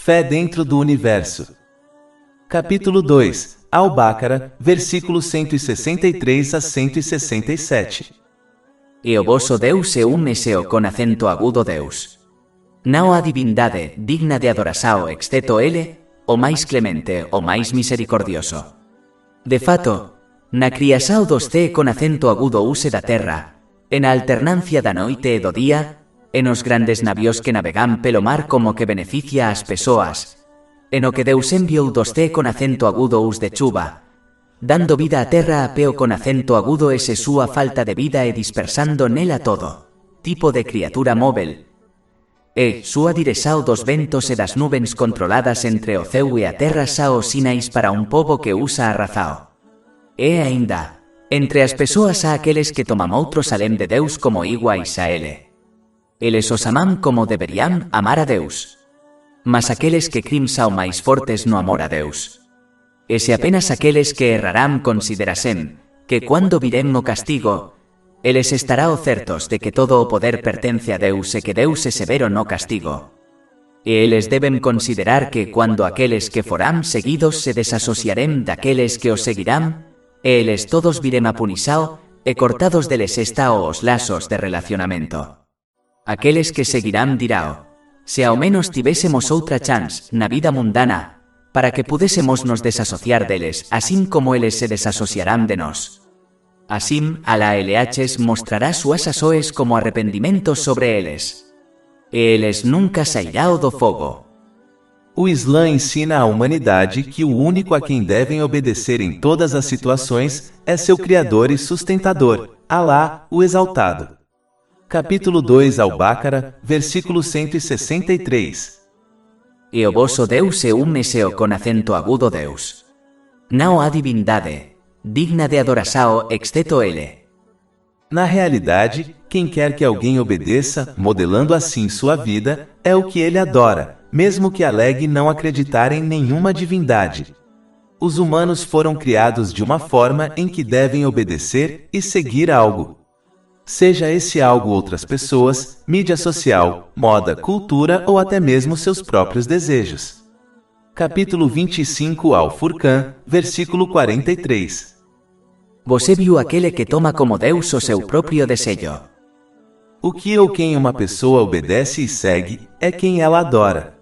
Fé dentro do universo. Capítulo 2, Al-Baqarah, versículos 163 a 167. E o vosso Deus é meseo con acento agudo Deus. Não há divindade digna de adoração exceto Ele, o mais clemente, o mais misericordioso. De fato, na criação dos C con acento agudo use da terra, en a alternancia da noite e do día, en os grandes navios que navegan pelo mar como que beneficia ás persoas, en o que Deus enviou dos C con acento agudo us de chuva, dando vida á terra a peo con acento agudo ese súa falta de vida e dispersando nela todo, tipo de criatura móvel, e súa direxao dos ventos e das nubens controladas entre o ceu e a terra xa os sinais para un pobo que usa a razao. E aínda, entre as persoas há aqueles que toman outros além de Deus como iguais a Ele. Eles os aman como deberían amar a Deus. Mas aqueles que crim sao máis fortes no amor a Deus. E se apenas aqueles que errarán considerasen que cuando virem o castigo, eles estará o certos de que todo o poder pertence a Deus e que Deus é severo no castigo. E eles deben considerar que cuando aqueles que forán seguidos se desasociarem daqueles que os seguirán, e eles todos virem a punisao, e cortados deles está os lazos de relacionamento. Aqueles que seguirán dirao, se ao menos tivésemos outra chance na vida mundana, para que pudésemos nos desasociar deles, así como eles se desasociarán de nós. Así, a la LH mostrará súas asoes como arrependimentos sobre eles. E eles nunca sairão do fogo. O Islã ensina à humanidade que o único a quem devem obedecer em todas as situações é seu Criador e Sustentador, Alá, o Exaltado. Capítulo 2 Al-Baqarah, versículo 163. E o vosso Deus é meseo con acento agudo Deus. Não há divindade digna de adoração exceto Ele. Na realidade, quem quer que alguém obedeça, modelando assim sua vida, é o que ele adora, mesmo que alegue não acreditar em nenhuma divindade. Os humanos foram criados de uma forma em que devem obedecer e seguir algo. Seja esse algo outras pessoas, mídia social, moda, cultura ou até mesmo seus próprios desejos. Capítulo 25 Al-Furqan, versículo 43. Você viu aquele que toma como Deus o seu próprio desejo. O que ou quem uma pessoa obedece e segue, é quem ela adora.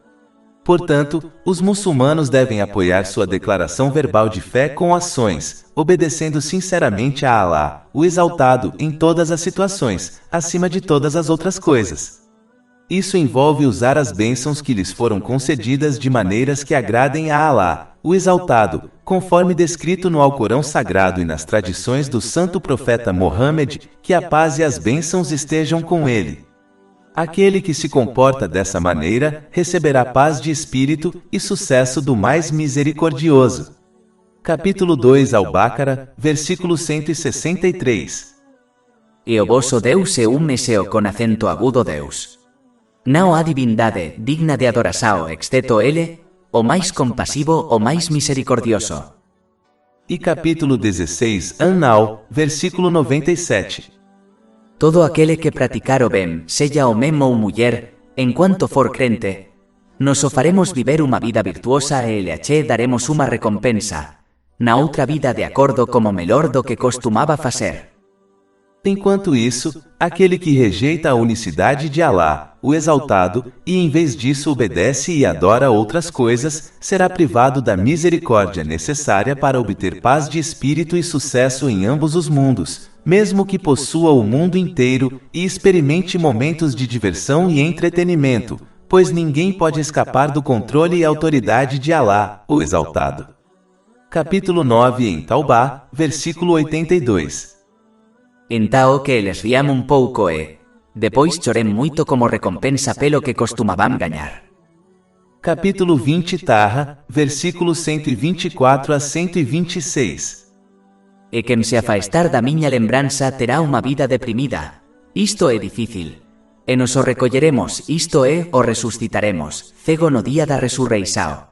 Portanto, os muçulmanos devem apoiar sua declaração verbal de fé com ações, obedecendo sinceramente a Alá, o Exaltado, em todas as situações, acima de todas as outras coisas. Isso envolve usar as bênçãos que lhes foram concedidas de maneiras que agradem a Alá, o Exaltado, conforme descrito no Alcorão Sagrado e nas tradições do santo profeta Mohammed, que a paz e as bênçãos estejam com ele. Aquele que se comporta dessa maneira, receberá paz de espírito e sucesso do mais misericordioso. Capítulo 2 Al-Baqarah, versículo 163. E o vosso Deus é meseo con acento agudo Deus. Não há divindade digna de adoração exceto Ele, o mais compassivo, o mais misericordioso. E capítulo 16 An-Nahl, versículo 97. Todo aquele que praticar o bem, seja homem ou mulher, enquanto for crente, nos o faremos viver uma vida virtuosa e lhe daremos uma recompensa, na outra vida de acordo como melhor do que costumava fazer. Enquanto isso, aquele que rejeita a unicidade de Alá, o Exaltado, e em vez disso obedece e adora outras coisas, será privado da misericórdia necessária para obter paz de espírito e sucesso em ambos os mundos, mesmo que possua o mundo inteiro e experimente momentos de diversão e entretenimento, pois ninguém pode escapar do controle e autoridade de Alá, o Exaltado. Capítulo 9 em Taubá, versículo 82. Então que eles riam pouco e, depois chorem muito como recompensa pelo que costumavam ganhar. Capítulo 20 Taha, versículos 124 a 126. E quem se afastar da minha lembrança terá uma vida deprimida. Isto é difícil. E nos o recolleremos, isto é, o resucitaremos, cego no dia da resurreição.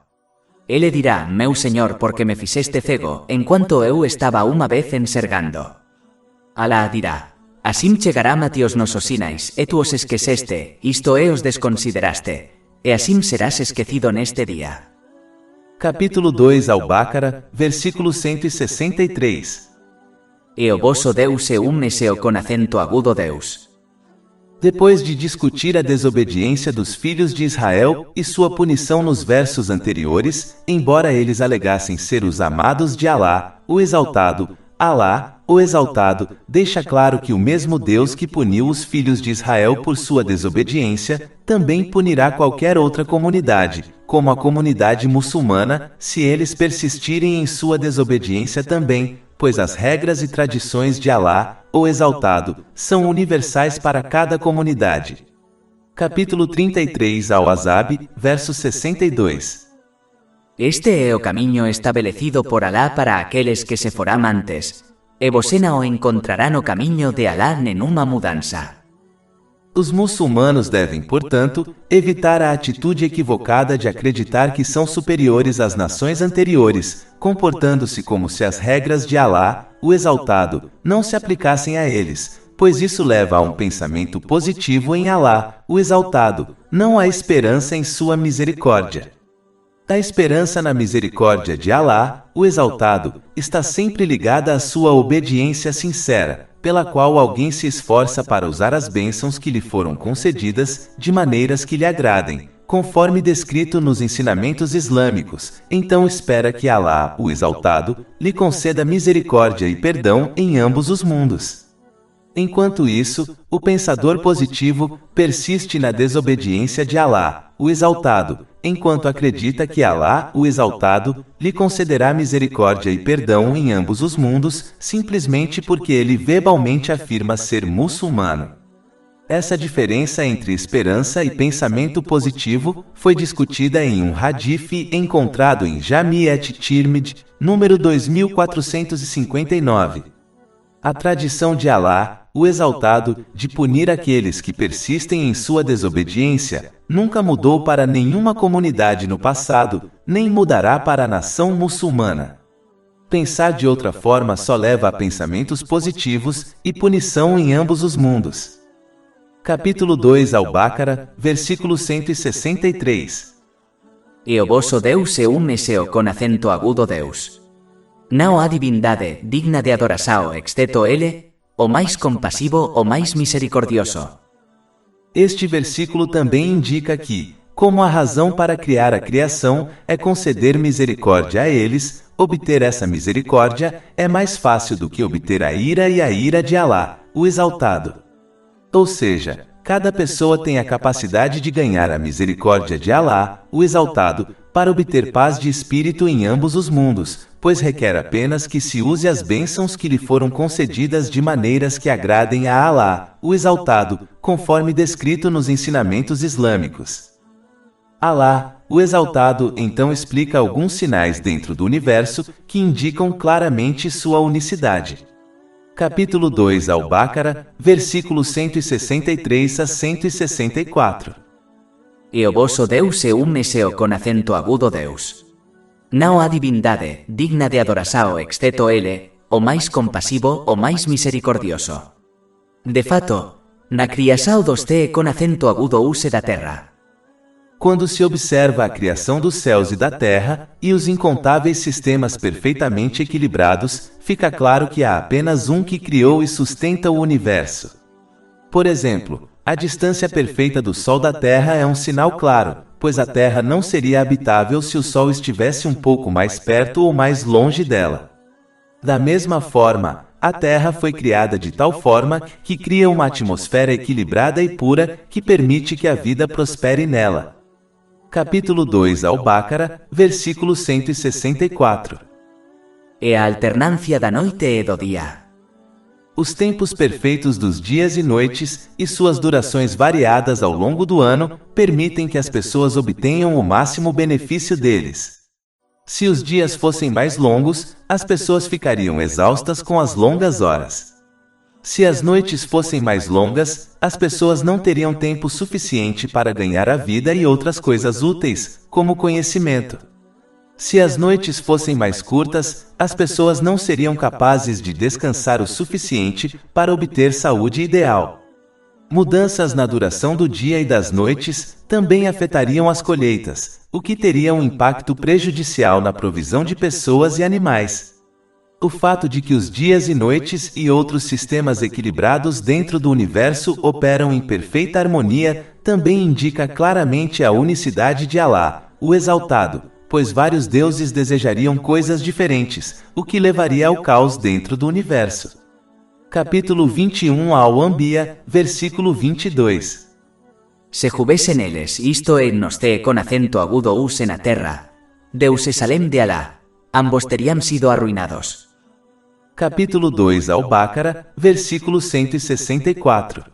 Ele dirá, meu Senhor, porque me fizeste cego, enquanto eu estava uma vez enxergando. Alá dirá, assim chegarán a ti os nosos sinais, e tu os esqueceste, isto é, os desconsideraste, e assim serás esquecido neste dia. Capítulo 2 Al-Baqarah, versículo 163. E o vosso Deus é únese com acento agudo Deus. Depois de discutir a desobediência dos filhos de Israel e sua punição nos versos anteriores, embora eles alegassem ser os amados de Alá, o exaltado, Alá, o exaltado, deixa claro que o mesmo Deus que puniu os filhos de Israel por sua desobediência, também punirá qualquer outra comunidade, como a comunidade muçulmana, se eles persistirem em sua desobediência também, pois as regras e tradições de Alá, o exaltado, são universais para cada comunidade. Capítulo 33 Al-Ahzab, verso 62. Este é o caminho estabelecido por Alá para aqueles que se foram antes, e você não encontrará no caminho de Alá nenhuma mudança. Os muçulmanos devem, portanto, evitar a atitude equivocada de acreditar que são superiores às nações anteriores, comportando-se como se as regras de Alá, o exaltado, não se aplicassem a eles, pois isso leva a um pensamento positivo em Alá, o exaltado, não a esperança em sua misericórdia. A esperança na misericórdia de Alá, o exaltado, está sempre ligada à sua obediência sincera, pela qual alguém se esforça para usar as bênçãos que lhe foram concedidas de maneiras que lhe agradem, conforme descrito nos ensinamentos islâmicos, então espera que Alá, o exaltado, lhe conceda misericórdia e perdão em ambos os mundos. Enquanto isso, o pensador positivo persiste na desobediência de Alá, o exaltado, enquanto acredita que Alá, o exaltado, lhe concederá misericórdia e perdão em ambos os mundos, simplesmente porque ele verbalmente afirma ser muçulmano. Essa diferença entre esperança e pensamento positivo foi discutida em um hadith encontrado em Jami' at-Tirmidhi, número 2459. A tradição de Alá, o exaltado, de punir aqueles que persistem em sua desobediência, nunca mudou para nenhuma comunidade no passado, nem mudará para a nação muçulmana. Pensar de outra forma só leva a pensamentos positivos e punição em ambos os mundos. Capítulo 2 Al-Baqarah, versículo 163. E o vosso Deus é únese com acento agudo Deus. Não há divindade digna de adoração exceto Ele, o mais compassivo, o mais misericordioso. Este versículo também indica que, como a razão para criar a criação é conceder misericórdia a eles, obter essa misericórdia é mais fácil do que obter a ira e a ira de Alá, o exaltado. Ou seja, cada pessoa tem a capacidade de ganhar a misericórdia de Alá, o exaltado, para obter paz de espírito em ambos os mundos, pois requer apenas que se use as bênçãos que lhe foram concedidas de maneiras que agradem a Alá, o exaltado, conforme descrito nos ensinamentos islâmicos. Alá, o exaltado, então explica alguns sinais dentro do universo que indicam claramente sua unicidade. Capítulo 2 Al-Baqarah, versículos 163 a 164. E o vosso Deus é únese com acento agudo Deus. Não há divindade digna de adoração exceto Ele, o mais compassivo, o mais misericordioso. De fato, na criação dos té com acento agudo use da terra. Quando se observa a criação dos céus e da terra, e os incontáveis sistemas perfeitamente equilibrados, fica claro que há apenas um que criou e sustenta o universo. Por exemplo, a distância perfeita do Sol da Terra é um sinal claro, pois a Terra não seria habitável se o Sol estivesse um pouco mais perto ou mais longe dela. Da mesma forma, a Terra foi criada de tal forma que cria uma atmosfera equilibrada e pura que permite que a vida prospere nela. Capítulo 2 Al-Baqarah, versículo 164. E a alternância da noite e do dia. Os tempos perfeitos dos dias e noites, e suas durações variadas ao longo do ano, permitem que as pessoas obtenham o máximo benefício deles. Se os dias fossem mais longos, as pessoas ficariam exaustas com as longas horas. Se as noites fossem mais longas, as pessoas não teriam tempo suficiente para ganhar a vida e outras coisas úteis, como conhecimento. Se as noites fossem mais curtas, as pessoas não seriam capazes de descansar o suficiente para obter saúde ideal. Mudanças na duração do dia e das noites também afetariam as colheitas, o que teria um impacto prejudicial na provisão de pessoas e animais. O fato de que os dias e noites e outros sistemas equilibrados dentro do universo operam em perfeita harmonia também indica claramente a unicidade de Alá, o Exaltado, pois vários deuses desejariam coisas diferentes, o que levaria ao caos dentro do universo. Capítulo 21 Al-Anbiya, versículo 22. Se juvesen eles isto en nos te con acento agudo us en a terra, Deus Salem de Alá, ambos teriam sido arruinados. Capítulo 2 Al-Baqara, versículo 164.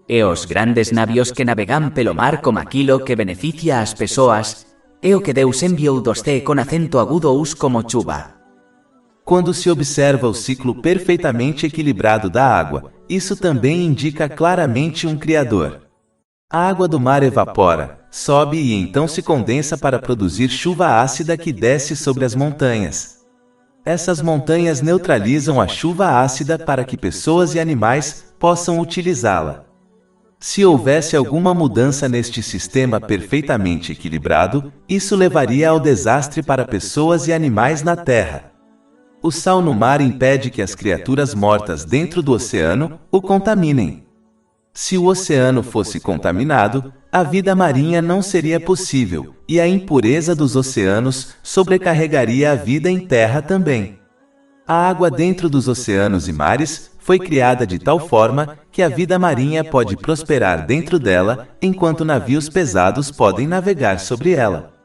E os grandes navios que navegan pelo mar como aquilo que beneficia as pessoas, e o que Deus enviou dos te con acento agudo us como chuva. Quando se observa o ciclo perfeitamente equilibrado da água, isso também indica claramente um Criador. A água do mar evapora, sobe e então se condensa para produzir chuva ácida que desce sobre as montanhas. Essas montanhas neutralizam a chuva ácida para que pessoas e animais possam utilizá-la. Se houvesse alguma mudança neste sistema perfeitamente equilibrado, isso levaria ao desastre para pessoas e animais na Terra. O sal no mar impede que as criaturas mortas dentro do oceano o contaminem. Se o oceano fosse contaminado, a vida marinha não seria possível, e a impureza dos oceanos sobrecarregaria a vida em terra também. A água dentro dos oceanos e mares foi criada de tal forma que a vida marinha pode prosperar dentro dela, enquanto navios pesados podem navegar sobre ela.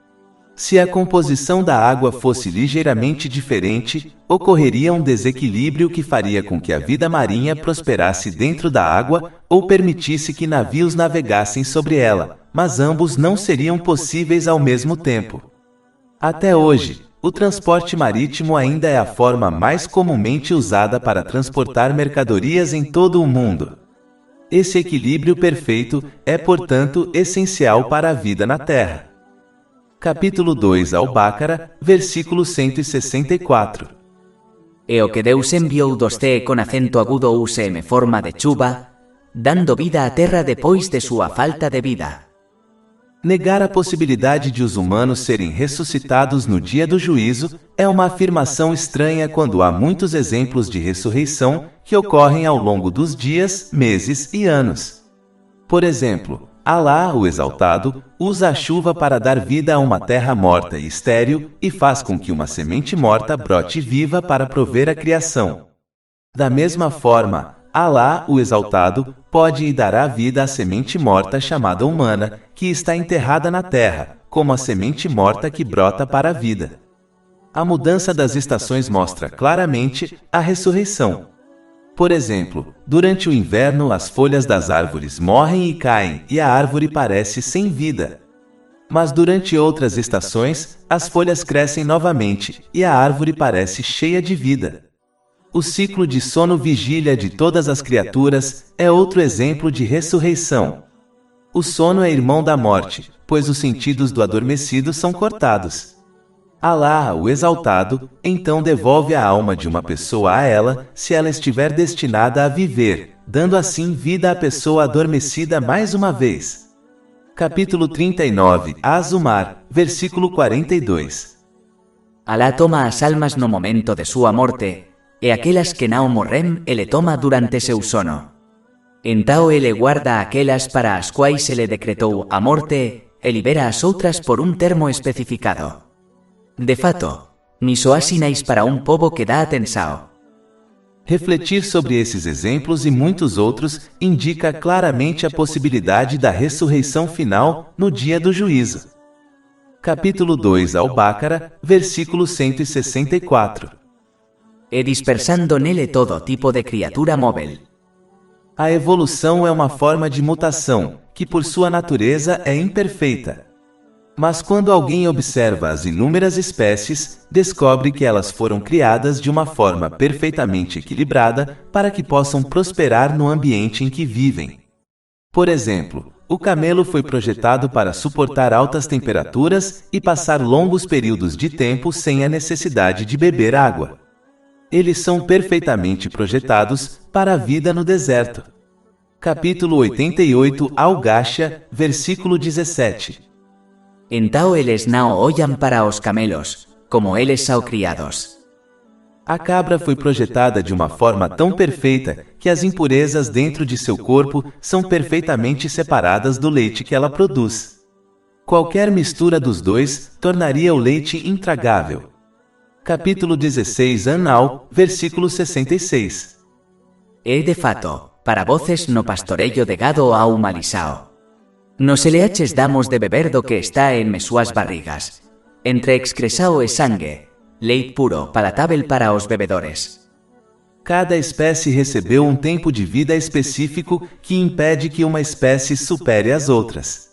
Se a composição da água fosse ligeiramente diferente, ocorreria um desequilíbrio que faria com que a vida marinha prosperasse dentro da água ou permitisse que navios navegassem sobre ela, mas ambos não seriam possíveis ao mesmo tempo. Até hoje, o transporte marítimo ainda é a forma mais comumente usada para transportar mercadorias em todo o mundo. Esse equilíbrio perfeito é, portanto, essencial para a vida na Terra. Capítulo 2 Al-Baqara, versículo 164. E o que Deus enviou dos te con acento agudo us en forma de chuva, dando vida à terra depois de sua falta de vida. Negar a possibilidade de os humanos serem ressuscitados no dia do juízo é uma afirmação estranha quando há muitos exemplos de ressurreição que ocorrem ao longo dos dias, meses e anos. Por exemplo, Alá, o Exaltado, usa a chuva para dar vida a uma terra morta e estéril e faz com que uma semente morta brote viva para prover a criação. Da mesma forma, Alá, o Exaltado, pode e dará vida à semente morta chamada humana, que está enterrada na terra, como a semente morta que brota para a vida. A mudança das estações mostra claramente a ressurreição. Por exemplo, durante o inverno as folhas das árvores morrem e caem e a árvore parece sem vida. Mas durante outras estações, as folhas crescem novamente e a árvore parece cheia de vida. O ciclo de sono-vigília de todas as criaturas é outro exemplo de ressurreição. O sono é irmão da morte, pois os sentidos do adormecido são cortados. Alá, o Exaltado, então devolve a alma de uma pessoa a ela, se ela estiver destinada a viver, dando assim vida à pessoa adormecida mais uma vez. Capítulo 39 Az-Zumar, versículo 42. Alá toma as almas no momento de sua morte, e aquelas que não morrem ele toma durante seu sono. Então ele guarda aquelas para as quais ele decretou a morte, e libera as outras por um termo especificado. De fato, nisso há sinais para um povo que dá atenção. Refletir sobre esses exemplos e muitos outros indica claramente a possibilidade da ressurreição final no dia do juízo. Capítulo 2 Al-Baqara, versículo 164. E dispersando nele todo tipo de criatura móvel. A evolução é uma forma de mutação, que por sua natureza é imperfeita. Mas quando alguém observa as inúmeras espécies, descobre que elas foram criadas de uma forma perfeitamente equilibrada para que possam prosperar no ambiente em que vivem. Por exemplo, o camelo foi projetado para suportar altas temperaturas e passar longos períodos de tempo sem a necessidade de beber água. Eles são perfeitamente projetados para a vida no deserto. Capítulo 88 Al-Ghashiyah, versículo 17. Entao eles não olham para os camelos, como eles são criados. A cabra foi projetada de uma forma tão perfeita que as impurezas dentro de seu corpo são perfeitamente separadas do leite que ela produz. Qualquer mistura dos dois tornaria o leite intragável. Capítulo 16 An-Nahl, versículo 66. E de fato, para voces no pastoreio de gado há uma lisao. Nos eleaches damos de beber do que está en mesuas barrigas. Entre excresao e sangue, leite puro, palatável para os bebedores. Cada espécie recebeu um tempo de vida específico que impede que uma espécie supere as outras.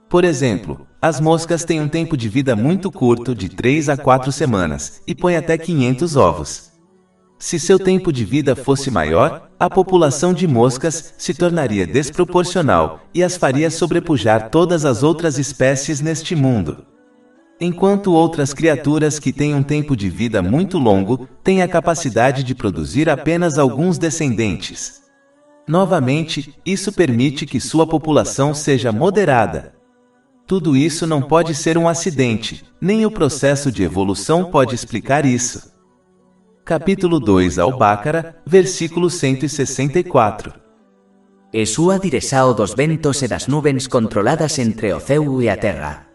Por exemplo, as moscas têm um tempo de vida muito curto, de 3 a 4 semanas, e põem até 500 ovos. Se seu tempo de vida fosse maior, a população de moscas se tornaria desproporcional e as faria sobrepujar todas as outras espécies neste mundo. Enquanto outras criaturas que têm um tempo de vida muito longo têm a capacidade de produzir apenas alguns descendentes. Novamente, isso permite que sua população seja moderada. Tudo isso não pode ser um acidente, nem o processo de evolução pode explicar isso. Capítulo 2 Al-Baqarah, versículo 164. E sua direção dos ventos e das nuvens controladas entre o céu e a terra.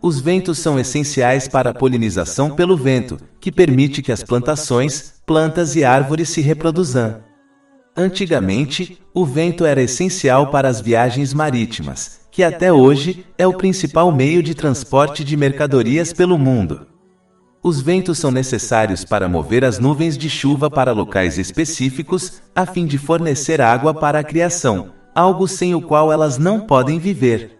Os ventos são essenciais para a polinização pelo vento, que permite que as plantações, plantas e árvores se reproduzam. Antigamente, o vento era essencial para as viagens marítimas, que até hoje é o principal meio de transporte de mercadorias pelo mundo. Os ventos são necessários para mover as nuvens de chuva para locais específicos, a fim de fornecer água para a criação, algo sem o qual elas não podem viver.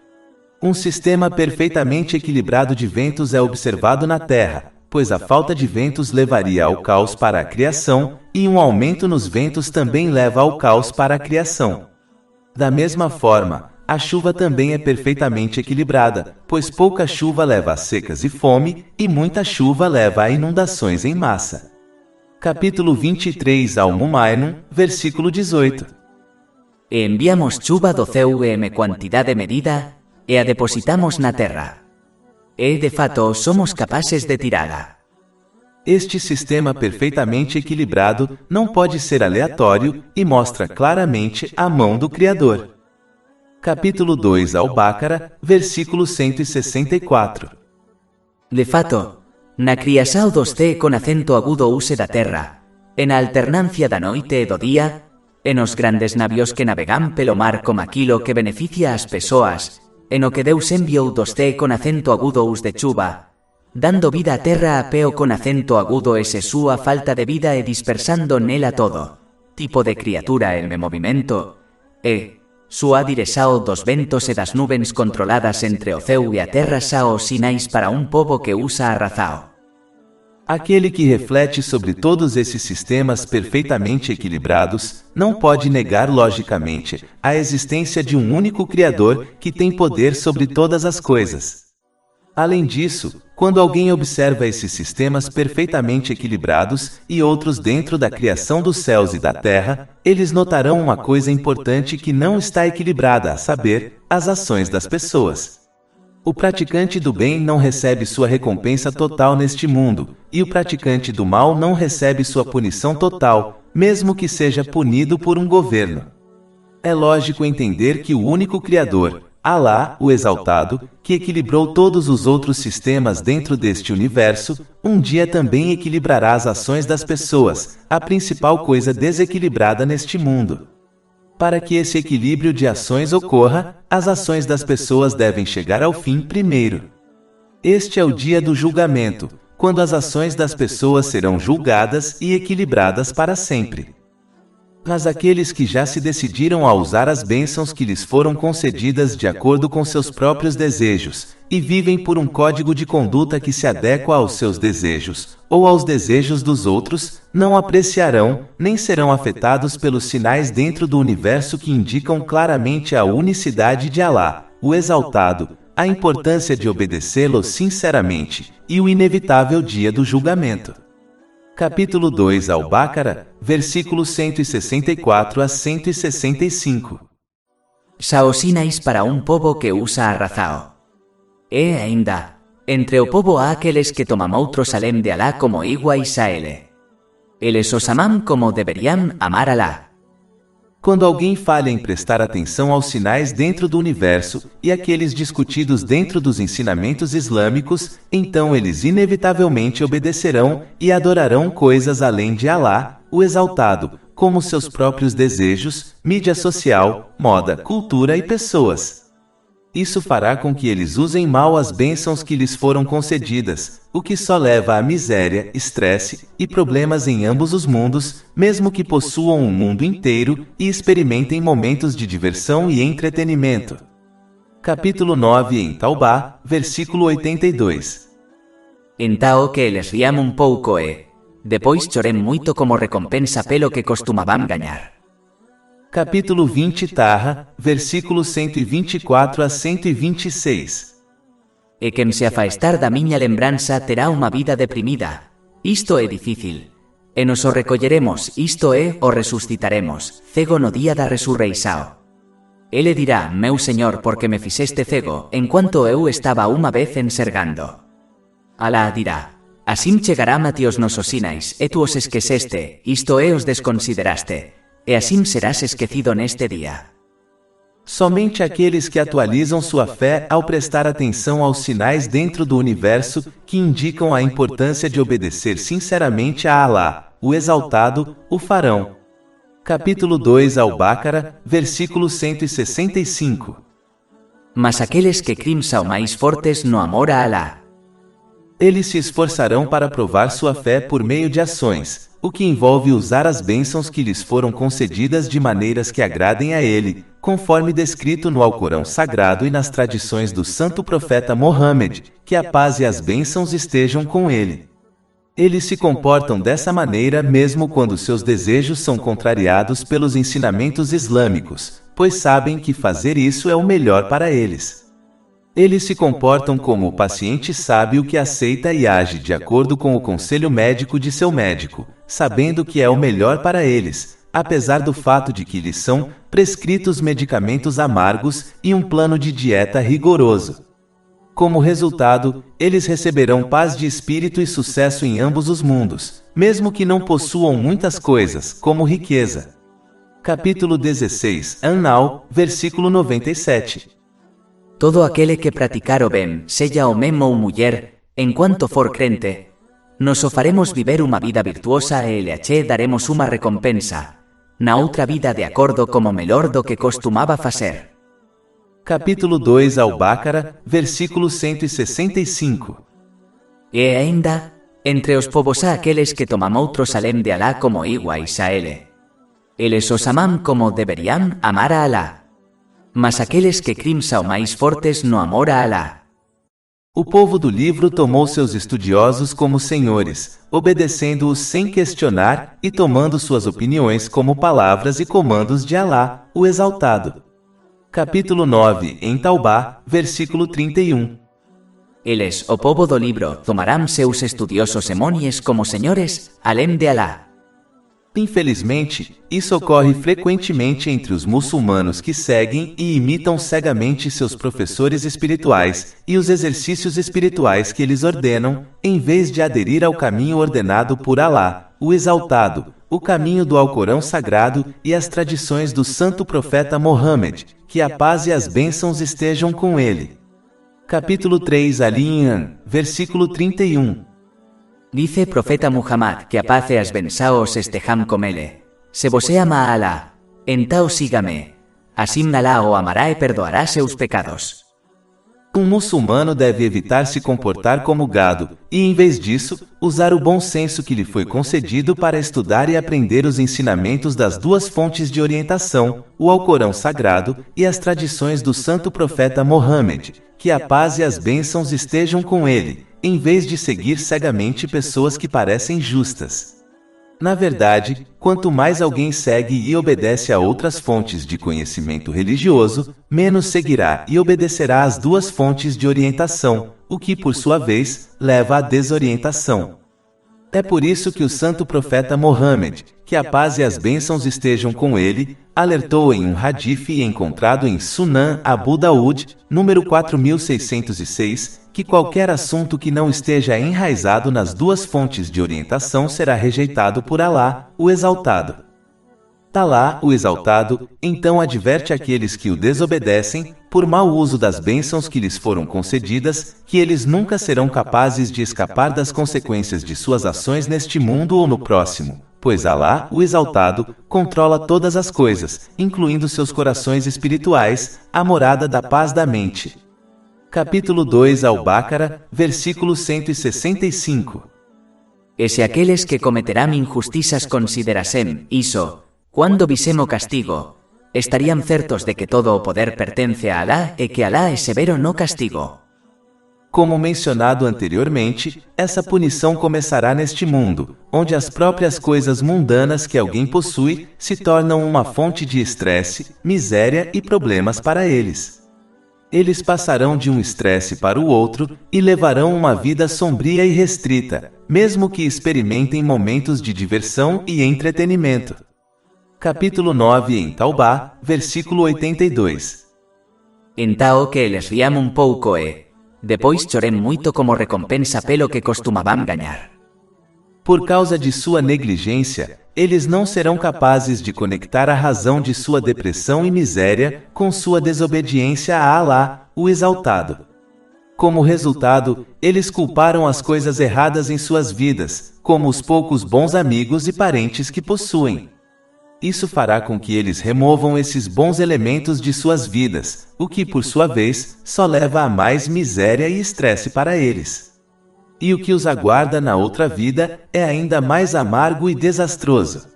Um sistema perfeitamente equilibrado de ventos é observado na Terra, pois a falta de ventos levaria ao caos para a criação, e um aumento nos ventos também leva ao caos para a criação. Da mesma forma, a chuva também é perfeitamente equilibrada, pois pouca chuva leva a secas e fome, e muita chuva leva a inundações em massa. Capítulo 23 Al-Mu'minun, versículo 18. E enviamos chuva do céu em quantidade medida, e a depositamos na terra. E de fato somos capazes de tirá-la. Este sistema perfeitamente equilibrado não pode ser aleatório e mostra claramente a mão do Criador. Capítulo 2 Al-Baqarah, versículo 164. De fato, na criação dos T con acento agudo use da terra, en a alternancia da noite e do día, en os grandes navios que navegan pelo mar como aquilo que beneficia as persoas, en o que Deus enviou dos T con acento agudo us de chuva, dando vida a terra a peo con acento agudo ese súa falta de vida e dispersando nela todo, tipo de criatura en movimento, e súa direção dos ventos e das nuvens controladas entre o céu e a terra são os sinais para um povo que usa a razão. Aquele que reflete sobre todos esses sistemas perfeitamente equilibrados, não pode negar logicamente a existência de um único Criador que tem poder sobre todas as coisas. Além disso, quando alguém observa esses sistemas perfeitamente equilibrados e outros dentro da criação dos céus e da terra, eles notarão uma coisa importante que não está equilibrada, a saber, as ações das pessoas. O praticante do bem não recebe sua recompensa total neste mundo, e o praticante do mal não recebe sua punição total, mesmo que seja punido por um governo. É lógico entender que o único Criador, Alá, o Exaltado, que equilibrou todos os outros sistemas dentro deste universo, um dia também equilibrará as ações das pessoas, a principal coisa desequilibrada neste mundo. Para que esse equilíbrio de ações ocorra, as ações das pessoas devem chegar ao fim primeiro. Este é o dia do julgamento, quando as ações das pessoas serão julgadas e equilibradas para sempre. Mas aqueles que já se decidiram a usar as bênçãos que lhes foram concedidas de acordo com seus próprios desejos, e vivem por um código de conduta que se adequa aos seus desejos, ou aos desejos dos outros, não apreciarão, nem serão afetados pelos sinais dentro do universo que indicam claramente a unicidade de Alá, o Exaltado, a importância de obedecê-lo sinceramente, e o inevitável dia do julgamento. Capítulo 2 Al-Baqarah, versículos 164 a 165. Saosinais para un pobo que usa arrazao. E ainda, entre o pobo há aqueles que tomam outro salem de Alá como iguais a ele. Eles os amam como deveriam amar Alá. Quando alguém falha em prestar atenção aos sinais dentro do universo e aqueles discutidos dentro dos ensinamentos islâmicos, então eles inevitavelmente obedecerão e adorarão coisas além de Alá, o Exaltado, como seus próprios desejos, mídia social, moda, cultura e pessoas. Isso fará com que eles usem mal as bênçãos que lhes foram concedidas, o que só leva a miséria, estresse e problemas em ambos os mundos, mesmo que possuam um mundo inteiro e experimentem momentos de diversão e entretenimento. Capítulo 9 em Taubá, versículo 82. Então que eles riam un pouco e, depois chorem muito como recompensa pelo que costumavam ganhar. Capítulo 20 Taha, versículos 124 a 126. E quem se afastar da minha lembrança terá uma vida deprimida. Isto é difícil. E nos o recolleremos, isto é, o resucitaremos, cego no dia da resurreição. Ele dirá, meu Senhor, porque me fizeste cego, enquanto eu estava uma vez enxergando. Alá dirá, assim chegará a ti os nosos sinais, e tu os esqueceste, isto é, os desconsideraste. E assim serás esquecido neste dia. Somente aqueles que atualizam sua fé ao prestar atenção aos sinais dentro do universo que indicam a importância de obedecer sinceramente a Alá, o Exaltado, o farão. Capítulo 2 Al-Baqara, versículo 165. Mas aqueles que são mais fortes no amor a Alá. Eles se esforçarão para provar sua fé por meio de ações, o que envolve usar as bênçãos que lhes foram concedidas de maneiras que agradem a ele, conforme descrito no Alcorão Sagrado e nas tradições do santo profeta Mohammed, que a paz e as bênçãos estejam com ele. Eles se comportam dessa maneira mesmo quando seus desejos são contrariados pelos ensinamentos islâmicos, pois sabem que fazer isso é o melhor para eles. Eles se comportam como o paciente sábio que aceita e age de acordo com o conselho médico de seu médico, sabendo que é o melhor para eles, apesar do fato de que lhes são prescritos medicamentos amargos e um plano de dieta rigoroso. Como resultado, eles receberão paz de espírito e sucesso em ambos os mundos, mesmo que não possuam muitas coisas, como riqueza. Capítulo 16 An-Nahl, versículo 97. Todo aquele que praticar o bem, seja homem ou mulher, enquanto for crente, nos o faremos viver uma vida virtuosa e lhe daremos uma recompensa, na outra vida de acordo como melhor do que costumava fazer. Capítulo 2 Al-Baqara, versículo 165. E ainda, entre os povos há aqueles que tomam outro salem de Alá como iguais a ele. Eles os amam como deveriam amar a Alá. Mas aqueles que são mais fortes no amor a Alá. O povo do livro tomou seus estudiosos como senhores, obedecendo-os sem questionar e tomando suas opiniões como palavras e comandos de Alá, o Exaltado. Capítulo 9 em Taubá, versículo 31. Eles, o povo do livro, tomarão seus estudiosos emônies como senhores, além de Alá. Infelizmente, isso ocorre frequentemente entre os muçulmanos que seguem e imitam cegamente seus professores espirituais e os exercícios espirituais que eles ordenam, em vez de aderir ao caminho ordenado por Alá, o Exaltado, o caminho do Alcorão Sagrado e as tradições do santo profeta Mohammed, que a paz e as bênçãos estejam com ele. Capítulo 3 Ali-Imran, versículo 31. Dice profeta Muhammad que a paz e as bênçãos estejam com ele. Se você ama a Alá, então siga-me. Assim Alá o amará e perdoará seus pecados. Um muçulmano deve evitar se comportar como gado, e em vez disso, usar o bom senso que lhe foi concedido para estudar e aprender os ensinamentos das duas fontes de orientação, o Alcorão Sagrado e as tradições do santo profeta Mohammed, que a paz e as bênçãos estejam com ele, em vez de seguir cegamente pessoas que parecem justas. Na verdade, quanto mais alguém segue e obedece a outras fontes de conhecimento religioso, menos seguirá e obedecerá às duas fontes de orientação, o que, por sua vez, leva à desorientação. É por isso que o santo profeta Mohammed, que a paz e as bênçãos estejam com ele, alertou em um hadith encontrado em Sunan Abu Daud, número 4606, que qualquer assunto que não esteja enraizado nas duas fontes de orientação será rejeitado por Alá, o Exaltado. Alá, o Exaltado, então adverte aqueles que o desobedecem, por mau uso das bênçãos que lhes foram concedidas, que eles nunca serão capazes de escapar das consequências de suas ações neste mundo ou no próximo, pois Alá, o Exaltado, controla todas as coisas, incluindo seus corações espirituais, a morada da paz da mente. Capítulo 2 Al-Baqarah, versículo 165. E se aqueles que cometerán injusticias considerasen iso, quando visemo castigo, estarían certos de que todo o poder pertence a Alá e que Alá é severo no castigo. Como mencionado anteriormente, essa punição começará neste mundo, onde as próprias coisas mundanas que alguém possui se tornam uma fonte de estresse, miséria e problemas para eles. Eles passarão de um estresse para o outro e levarão uma vida sombria e restrita, mesmo que experimentem momentos de diversão e entretenimento. Capítulo 9 em Taubá, versículo 82. Entao que eles riam un pouco e, depois chorem muito como recompensa pelo que costumavam ganhar. Por causa de sua negligência, eles não serão capazes de conectar a razão de sua depressão e miséria com sua desobediência a Alá, o Exaltado. Como resultado, eles culparam as coisas erradas em suas vidas, como os poucos bons amigos e parentes que possuem. Isso fará com que eles removam esses bons elementos de suas vidas, o que, por sua vez, só leva a mais miséria e estresse para eles. E o que os aguarda na outra vida é ainda mais amargo e desastroso.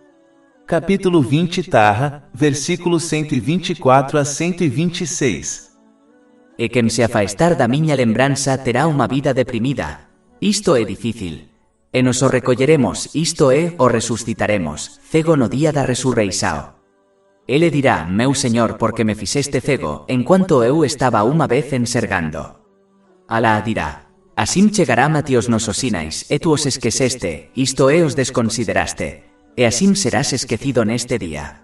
Capítulo 20 Taha, versículos 124 a 126. E quem se afastar da minha lembrança terá uma vida deprimida. Isto é difícil. E nos o recolleremos, isto é, o resucitaremos, cego no día da resurreição. Ele dirá, meu Senhor, porque me fixeste cego, enquanto eu estaba uma vez enxergando. Alá dirá, assim chegará a ti os nosos sinais, e tu os esqueceste, isto é, os desconsideraste, e assim serás esquecido neste dia.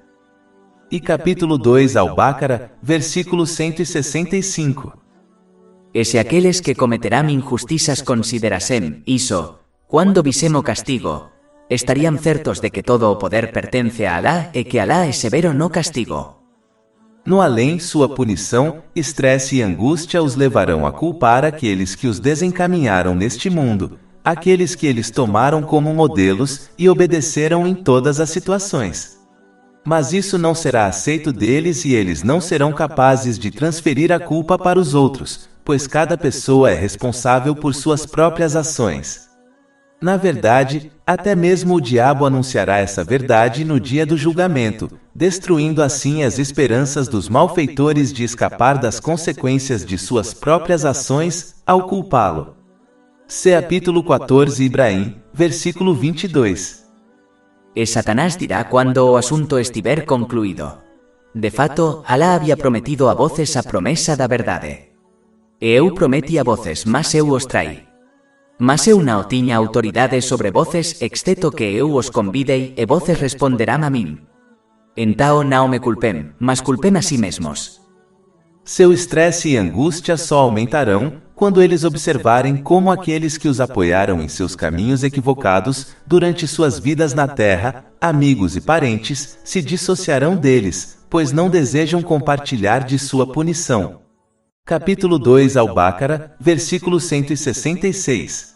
E capítulo 2 Al-Baqarah, versículo 165. E se aqueles que cometerán injusticias considerasen iso, quando visemo castigo, estarían certos de que todo o poder pertence a Alá e que Alá é severo no castigo. No além, sua punição, estresse e angústia os levarão a culpar aqueles que os desencaminharam neste mundo, aqueles que eles tomaram como modelos e obedeceram em todas as situações. Mas isso não será aceito deles e eles não serão capazes de transferir a culpa para os outros, pois cada pessoa é responsável por suas próprias ações. Na verdade, até mesmo o diabo anunciará essa verdade no dia do julgamento, destruindo assim as esperanças dos malfeitores de escapar das consequências de suas próprias ações, ao culpá-lo. Capítulo 14 Ibrahim, versículo 22. E Satanás dirá quando o assunto estiver concluído. De fato, Alá havia prometido a voces a promesa da verdade. E eu prometi a voces, mas eu os traí. Mas eu não tinha autoridade sobre voces, exceto que eu os convidei, e voces responderán a mim. Então não me culpem, mas culpem a si mesmos. Seu estresse e angústia só aumentarão quando eles observarem como aqueles que os apoiaram em seus caminhos equivocados durante suas vidas na terra, amigos e parentes, se dissociarão deles, pois não desejam compartilhar de sua punição. Capítulo 2 Al-Baqarah, versículo 166.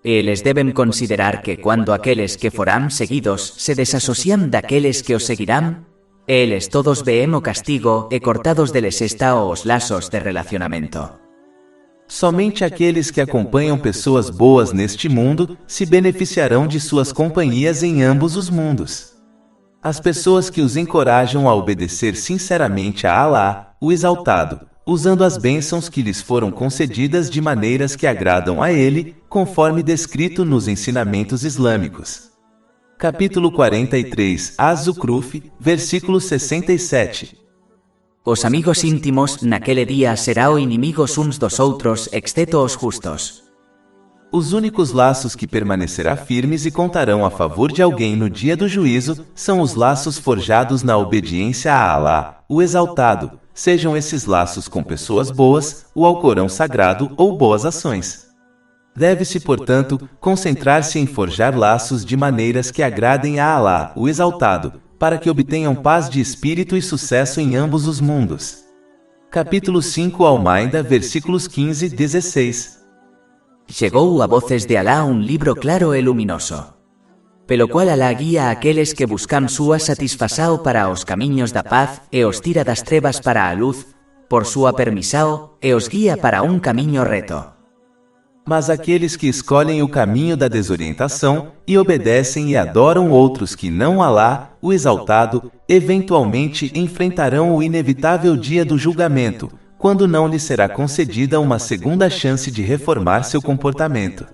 Eles devem considerar que quando aqueles que foram seguidos se desassociam daqueles que os seguirão, eles todos veem o castigo e cortados deles estão os laços de relacionamento. Somente aqueles que acompanham pessoas boas neste mundo se beneficiarão de suas companhias em ambos os mundos. As pessoas que os encorajam a obedecer sinceramente a Alá, o Exaltado, usando as bênçãos que lhes foram concedidas de maneiras que agradam a ele, conforme descrito nos ensinamentos islâmicos. Capítulo 43 Az-Zukhruf, versículo 67. Os amigos íntimos naquele dia serão inimigos uns dos outros, exceto os justos. Os únicos laços que permanecerá firmes e contarão a favor de alguém no dia do juízo são os laços forjados na obediência a Alá, o Exaltado, sejam esses laços com pessoas boas, o Alcorão Sagrado ou boas ações. Deve-se, portanto, concentrar-se em forjar laços de maneiras que agradem a Alá, o Exaltado, para que obtenham paz de espírito e sucesso em ambos os mundos. Capítulo 5 Al-Maida, versículos 15 e 16. Llegó a voces de Alá un libro claro e luminoso, pelo cual Alá guía a aqueles que buscan súa satisfasao para os camiños da paz e os tira das trevas para a luz, por súa permisao e os guía para un camiño reto. Mas aqueles que escolhem o caminho da desorientação e obedecem e adoram outros que não Alá, o Exaltado, eventualmente enfrentarão o inevitável dia do julgamento, quando não lhes será concedida uma segunda chance de reformar seu comportamento.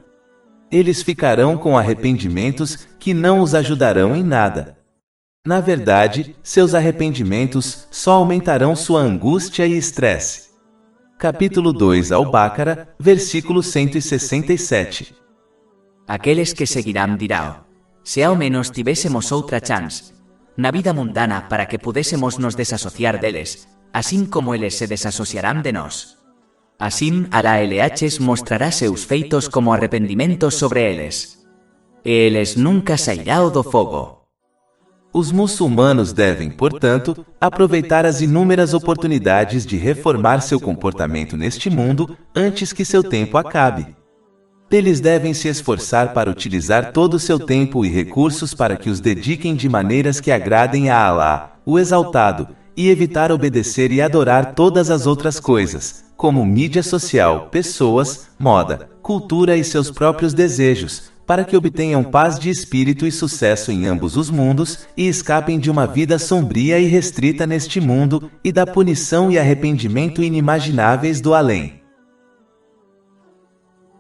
Eles ficarão com arrependimentos que não os ajudarão em nada. Na verdade, seus arrependimentos só aumentarão sua angústia e estresse. Capítulo 2 Al-Baqara, versículo 167. Aqueles que seguirán dirán: se ao menos tivésemos outra chance na vida mundana para que pudésemos nos desasociar deles, así como eles se desasociarán de nós. Así, Alá LH mostrará seus feitos como arrependimentos sobre eles. E eles nunca sairão do fogo. Os muçulmanos devem, portanto, aproveitar as inúmeras oportunidades de reformar seu comportamento neste mundo antes que seu tempo acabe. Eles devem se esforçar para utilizar todo o seu tempo e recursos para que os dediquem de maneiras que agradem a Alá, o Exaltado, e evitar obedecer e adorar todas as outras coisas, como mídia social, pessoas, moda, cultura e seus próprios desejos, para que obtenham paz de espírito e sucesso em ambos os mundos e escapem de uma vida sombria e restrita neste mundo e da punição e arrependimento inimagináveis do além.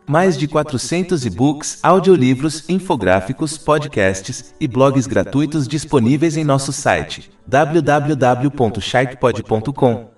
Mais de 400 e-books, audiolivros, infográficos, podcasts e blogs gratuitos disponíveis em nosso site www.sharkpod.com.